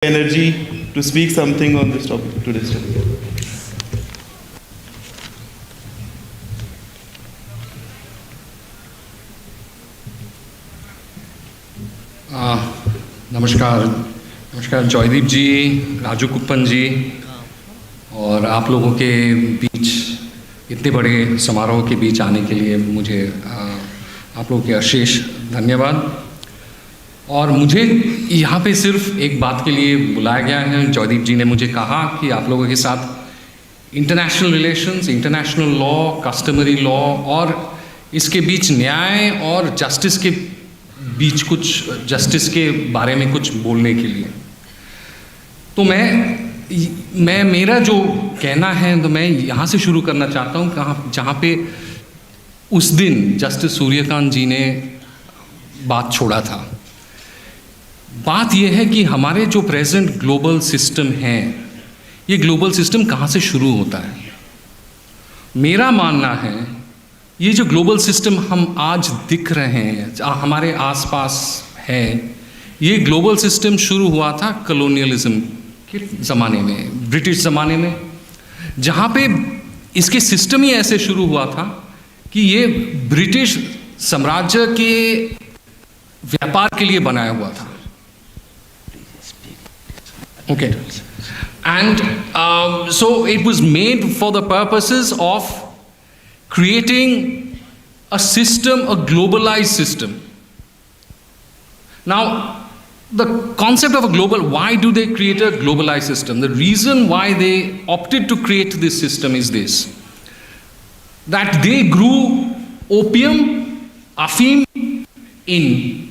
energy to speak something on this topic, today's topic. नमस्कार जॉयदीप जी, राजू कुप्पन जी और आप लोगों के बीच इतने बड़े समारोह के बीच आने के लिए मुझे आप लोगों के अशेष धन्यवाद। और मुझे यहाँ पे सिर्फ एक बात के लिए बुलाया गया है। जॉयदीप जी ने मुझे कहा कि आप लोगों के साथ international relations, international law, customary law और इसके बीच न्याय और जस्टिस के बीच जस्टिस के बारे में कुछ बोलने के लिए। तो मैं मेरा जो कहना है तो मैं यहाँ से शुरू करना चाहता हूँ जहाँ पे उस दिन जस्टिस सूर्यकांत जी ने बात छोड़ा था। बात यह है कि हमारे जो प्रेजेंट ग्लोबल सिस्टम है, ये ग्लोबल सिस्टम कहाँ से शुरू होता है। मेरा मानना है ये जो ग्लोबल सिस्टम हम आज दिख रहे हैं, हमारे आसपास है, ये ग्लोबल सिस्टम शुरू हुआ था कॉलोनियलिज्म के ज़माने में, ब्रिटिश ज़माने में, जहाँ पे इसके सिस्टम ही ऐसे शुरू हुआ था कि ये ब्रिटिश साम्राज्य के व्यापार के लिए बनाया हुआ था। Okay, and so it was made for the purposes of creating a system, a globalized system. Now, the concept of a global, why do they create a globalized system? The reason why they opted to create this system is this, that they grew opium, afim in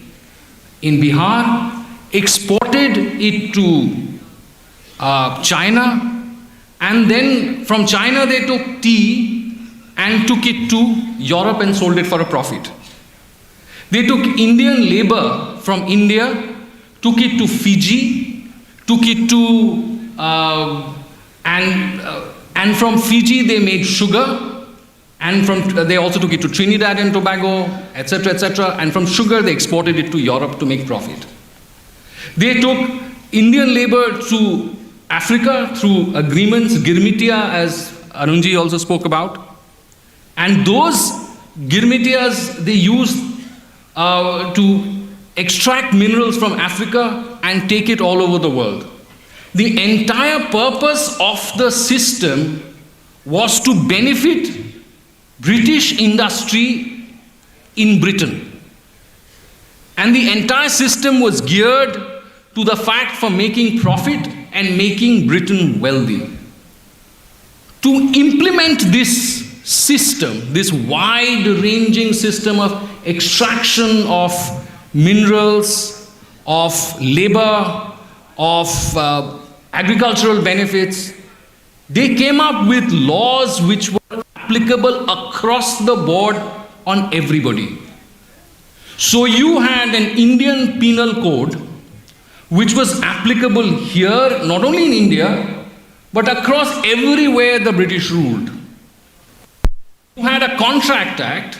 Bihar, exported it to China, and then from China they took tea and took it to Europe and sold it for a profit. They took Indian labor from India, took it to Fiji, took it to and from Fiji they made sugar, and they also took it to Trinidad and Tobago, etc., etc., and from sugar they exported it to Europe to make profit. They took Indian labor to Africa through agreements, Girmitia, as Arunji also spoke about. And those Girmitias they used to extract minerals from Africa and take it all over the world. The entire purpose of the system was to benefit British industry in Britain. And the entire system was geared to the fact for making profit and making Britain wealthy. To implement this system, this wide-ranging system of extraction of minerals, of labor, of agricultural benefits, they came up with laws which were applicable across the board on everybody. So you had an Indian penal code which was applicable here, not only in India, but across everywhere the British ruled. You had a Contract Act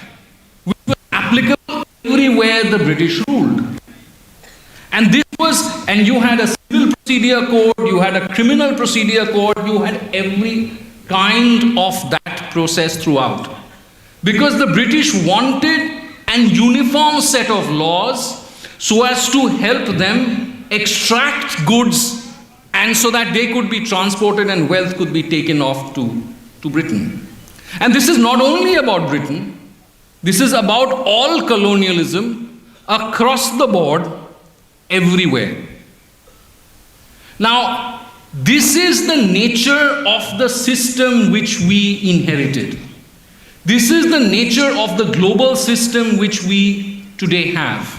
which was applicable everywhere the British ruled. And you had a civil procedure code, you had a criminal procedure code, you had every kind of that process throughout. Because the British wanted an uniform set of laws so as to help them extract goods and so that they could be transported and wealth could be taken off to Britain. And this is not only about Britain, this is about all colonialism across the board, everywhere. Now, this is the nature of the system which we inherited. This is the nature of the global system which we today have.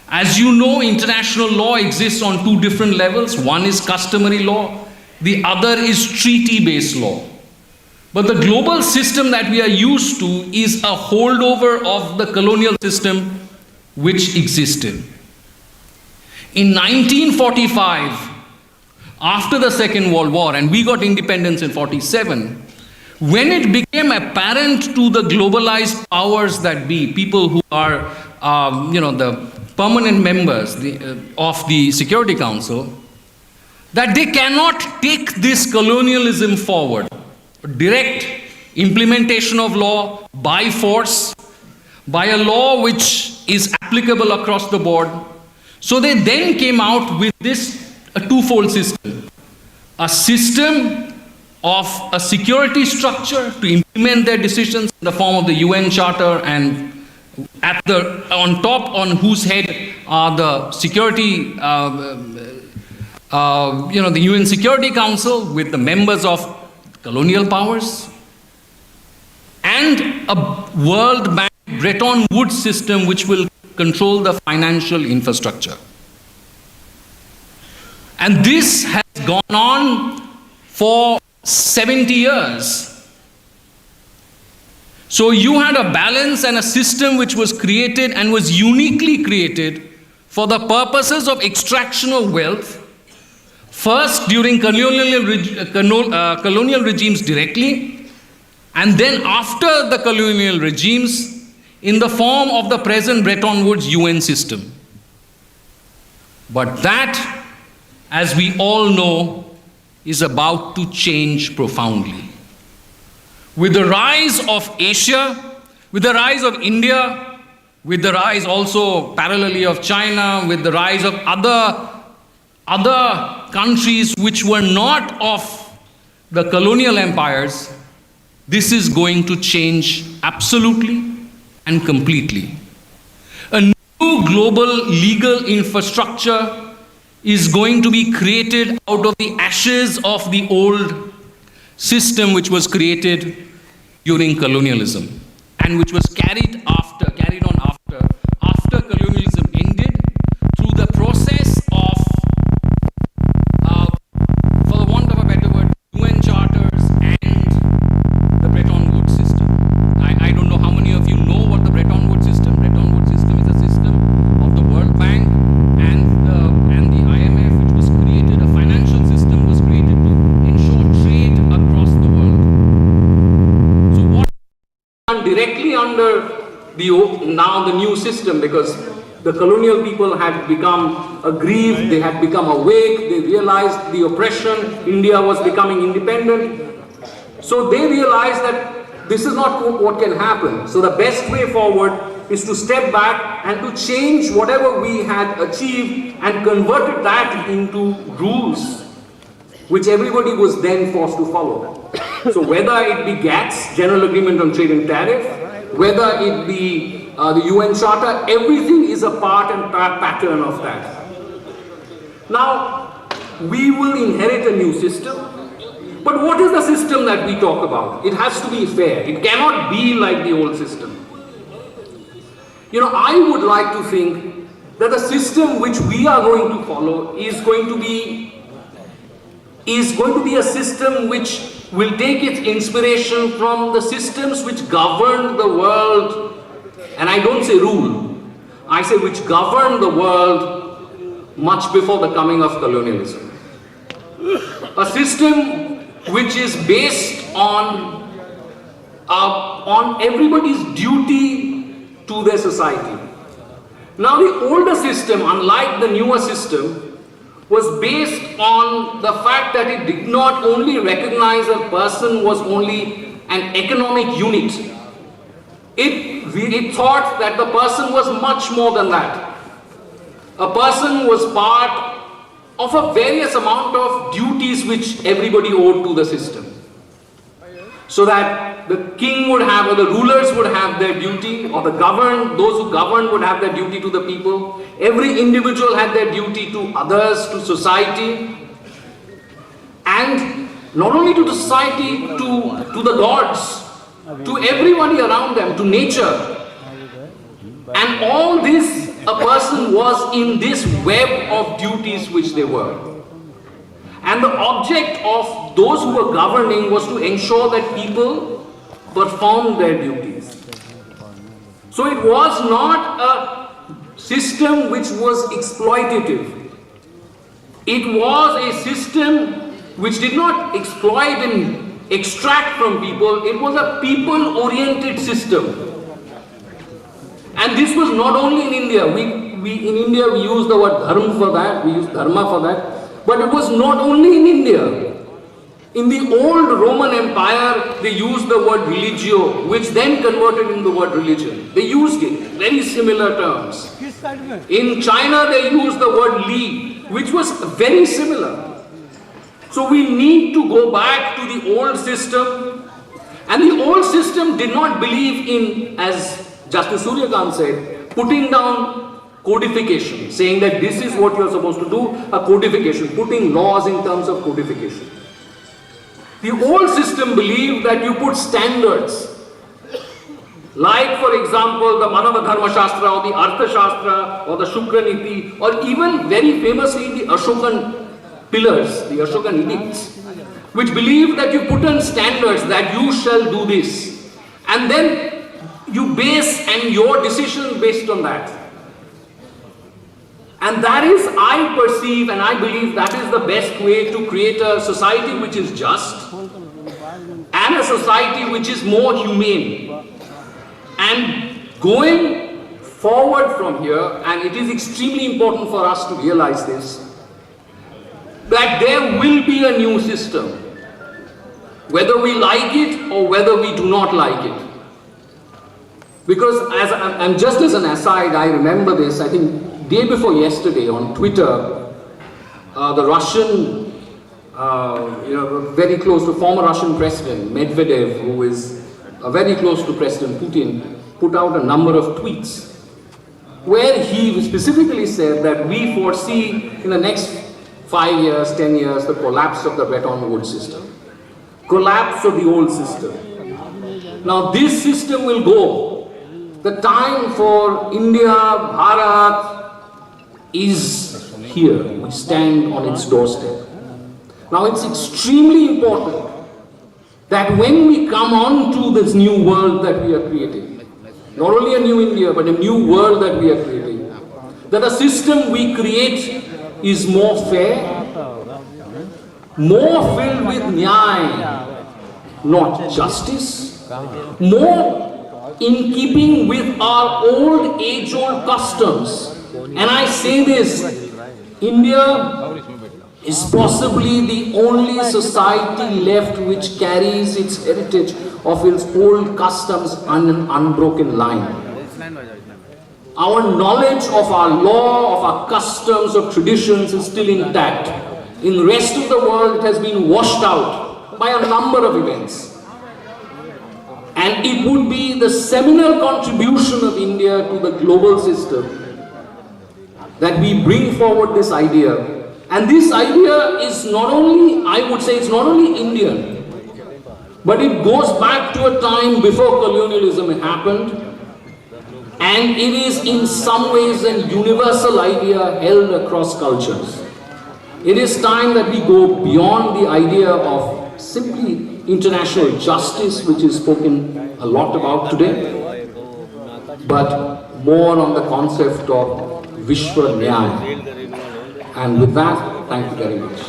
As you know, international law exists on two different levels. One is customary law, the other is treaty-based law. But the global system that we are used to is a holdover of the colonial system which existed. In 1945, after the Second World War, and we got independence in 47, when it became apparent to the globalized powers that be, people who are, the permanent members of the Security Council, that they cannot take this colonialism forward. Direct implementation of law by force, by a law which is applicable across the board. So they then came out with a twofold system. A system of a security structure to implement their decisions in the form of the UN Charter, and on top, on whose head are the security, the UN Security Council with the members of colonial powers, and a World Bank Bretton Woods system which will control the financial infrastructure. And this has gone on for 70 years. So you had a balance and a system which was created and was uniquely created for the purposes of extraction of wealth, first during colonial regimes directly, and then after the colonial regimes in the form of the present Bretton Woods UN system. But that, as we all know, is about to change profoundly. With the rise of Asia, with the rise of India, with the rise also parallelly of China, with the rise of other countries which were not of the colonial empires, this is going to change absolutely and completely. A new global legal infrastructure is going to be created out of the ashes of the old system which was created during colonialism and which was carried on after colonialism ended through the process of, for the want of a better word, UN charters and the Bretton Woods system. I don't know how many of you know what the Bretton Woods system. Bretton Woods system is a system of the World Bank and the IMF, which was created. A financial system was created to ensure trade across the world. So what directly under the new system, because the colonial people had become aggrieved, they had become awake, they realized the oppression, India was becoming independent. So they realized that this is not what can happen. So the best way forward is to step back and to change whatever we had achieved and converted that into rules which everybody was then forced to follow. So whether it be GATS, General Agreement on Trade and Tariff, whether it be the UN Charter, everything is a part and pattern of that. Now, we will inherit a new system, but what is the system that we talk about? It has to be fair. It cannot be like the old system. I would like to think that the system which we are going to follow is going to be a system which will take its inspiration from the systems which governed the world, and I don't say rule, I say which governed the world much before the coming of colonialism. A system which is based on everybody's duty to their society. Now the older system, unlike the newer system, was based on the fact that it did not only recognize a person was only an economic unit. It thought that the person was much more than that. A person was part of a various amount of duties which everybody owed to the system. So that the king would have, or the rulers would have their duty, or those who governed would have their duty to the people. Every individual had their duty to others, to society, and not only to the society, to the gods, to everybody around them, to nature. And all this, a person was in this web of duties which they were. And the object of those who were governing was to ensure that people performed their duties. So it was not a system which was exploitative. It was a system which did not exploit and extract from people. It was a people-oriented system. And this was not only in India. In India we use the word dharma for that, we use dharma for that. But it was not only in India. In the old Roman Empire, they used the word religio, which then converted into the word religion. They used it, very similar terms. In China, they used the word li, which was very similar. So we need to go back to the old system. And the old system did not believe in, as Justice Suryakant said, putting down codification, saying that this is what you're supposed to do, a codification, putting laws in terms of codification. The old system believed that you put standards, like for example the Manava Dharma Shastra or the Artha Shastra or the Shukra Niti, or even very famously the Ashokan pillars, the Ashokan edicts, which believe that you put in standards that you shall do this, and then you base and your decision based on that. And that is, I perceive and I believe that is the best way to create a society which is just and a society which is more humane. And going forward from here, and it is extremely important for us to realize this, that there will be a new system, whether we like it or whether we do not like it. Because and just as an aside, I remember this, I think day before yesterday on Twitter, the Russian, very close to former Russian President Medvedev, who is very close to President Putin, put out a number of tweets where he specifically said that we foresee in the next 5 years, 10 years, the collapse of the Bretton Woods system, collapse of the old system. Now this system will go. The time for India, Bharat, is here. We stand on its doorstep. Now it's extremely important that when we come on to this new world that we are creating, not only a new India, but a new world that we are creating, that the system we create is more fair, more filled with nyaya, not justice, more in keeping with our old age-old customs. And I say this, India is possibly the only society left which carries its heritage of its old customs on an unbroken line. Our knowledge of our law, of our customs, of traditions is still intact. In the rest of the world, it has been washed out by a number of events. And it would be the seminal contribution of India to the global system that we bring forward this idea. And this idea is not only, I would say, it's not only Indian, but it goes back to a time before colonialism happened, and it is in some ways a universal idea held across cultures. It is time that we go beyond the idea of simply international justice, which is spoken a lot about today, but more on the concept of Vishwa Nyaya. And with that, thank you very much.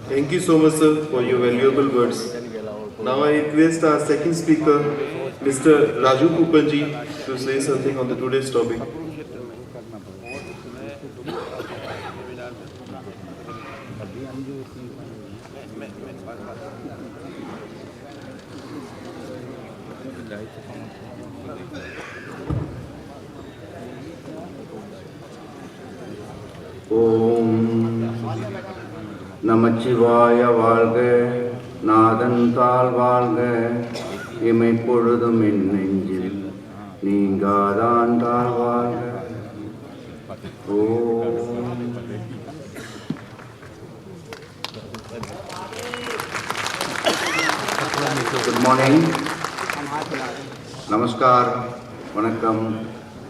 Thank you so much, sir, for your valuable words. Now I request our second speaker, Mr. Raju Kupanji, to say something on the today's topic. Om Namachivaya Valga, Nadantal Valga, Imipurudum in Ninjil, Ningadantal Valga. Om. Good morning. Namaskar, Vanakkam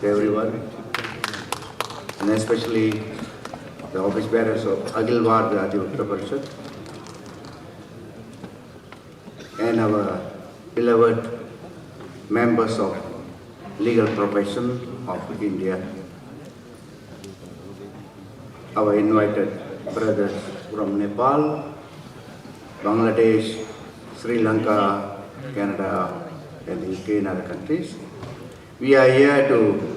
to everyone, and especially the office bearers of Agilwar Adi Uttar Parishad and our beloved members of legal profession of India, our invited brothers from Nepal, Bangladesh, Sri Lanka, Canada, and UK and other countries. We are here to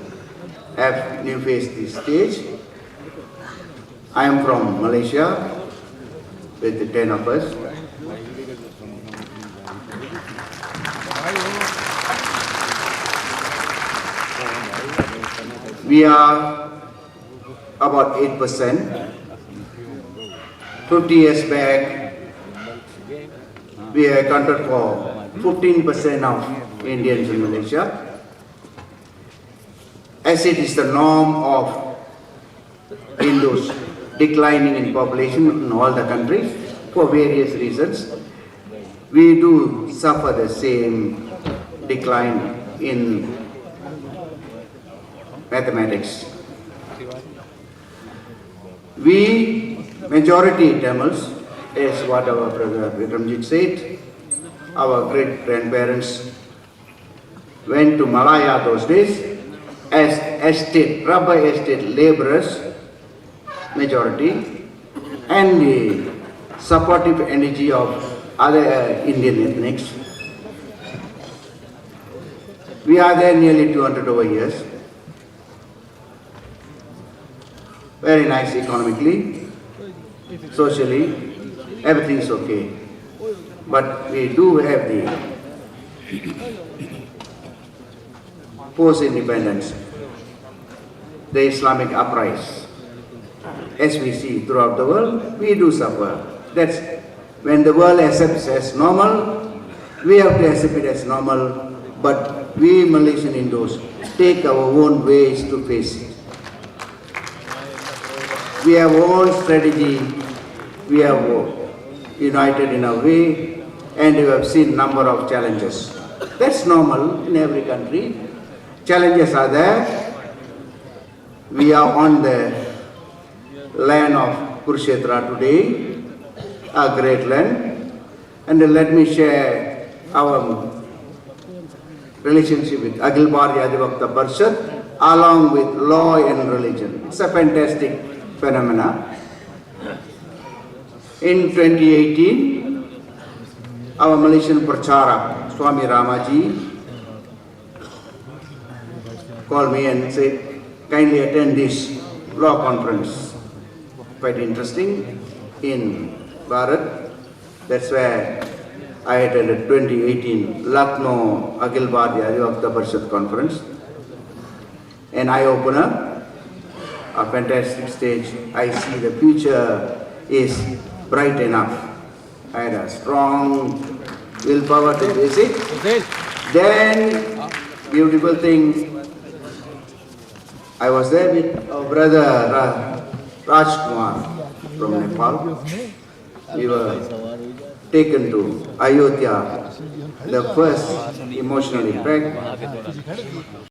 have new faced this stage. I am from Malaysia with the 10 of us. We are about 8%. 50 years back, we accounted for 15% of Indians in Malaysia. As it is the norm of Hindus declining in population in all the countries for various reasons, we do suffer the same decline in mathematics. We, majority Tamils, is what our brother Vikramjeet said. Our great grandparents went to Malaya those days as estate, rubber estate laborers, majority, and the supportive energy of other Indian ethnics. We are there nearly 200 over years. Very nice economically, socially, everything is okay. But we do have the post-independence, the Islamic uprising. As we see throughout the world, we do suffer. That's when the world accepts as normal, we have to accept it as normal, but we Malaysian Hindus take our own ways to face it. We have our own strategy, we have united in a way, and we have seen number of challenges. That's normal in every country. Challenges are there. We are on the land of Kurukshetra today, a great land, and let me share our relationship with Akhil Bharatiya Adhivakta Parishad along with law and religion. It's a fantastic phenomena. In 2018, our Malaysian Pracharak, Swami Ramaji, called me and said, kindly attend this law conference. Quite interesting in Bharat. That's where I attended 2018 Lucknow Akhil Bharatiya Adhivakta Parishad conference. An eye-opener, a fantastic stage. I see the future is bright enough. I had a strong willpower to face it. Then, beautiful thing, I was there with our brother Rajkumar from Nepal. We were taken to Ayodhya, the first emotional impact.